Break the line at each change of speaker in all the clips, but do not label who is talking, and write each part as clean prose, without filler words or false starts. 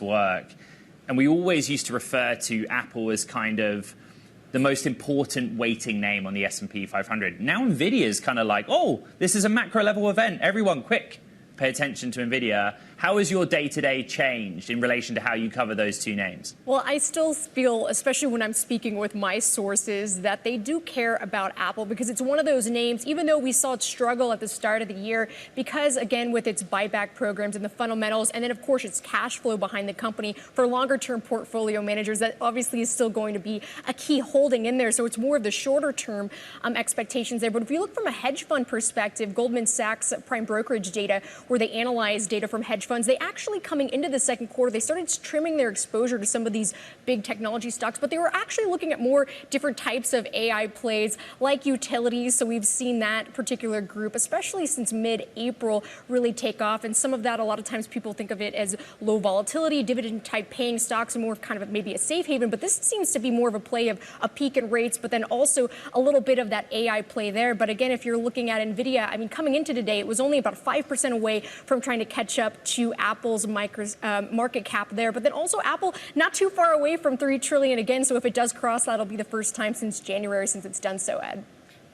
work. And we always used to refer to Apple as kind of the most important weighting name on the S&P 500. Now NVIDIA is kind of like, oh, this is a macro level event. Everyone, quick, pay attention to NVIDIA. How has your day-to-day changed in relation to how you cover those two names?
Well, I still feel, especially when I'm speaking with my sources, that they do care about Apple because it's one of those names, even though we saw it struggle at the start of the year, because, again, with its buyback programs and the fundamentals, and then, of course, its cash flow behind the company for longer-term portfolio managers, that obviously is still going to be a key holding in there. So it's more of the shorter-term expectations there. But if you look from a hedge fund perspective, Goldman Sachs prime brokerage data, where they analyze data from hedge funds, they actually, coming into the second quarter, they started trimming their exposure to some of these big technology stocks, but they were actually looking at more different types of AI plays like utilities. So we've seen that particular group, especially since mid-April, really take off. And some of that, a lot of times people think of it as low volatility, dividend type paying stocks, and more of kind of maybe a safe haven. But this seems to be more of a play of a peak in rates, but then also a little bit of that AI play there. But again, if you're looking at NVIDIA, I mean, coming into today, it was only about 5% away from trying to catch up to Apple's market cap there. But then also Apple not too far away from $3 trillion again. So if it does cross, that'll be the first time since January since it's done so, Ed.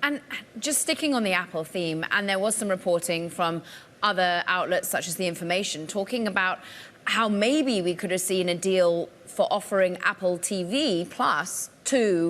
And just sticking on the Apple theme, and there was some reporting from other outlets such as The Information talking about how maybe we could have seen a deal for offering Apple TV Plus to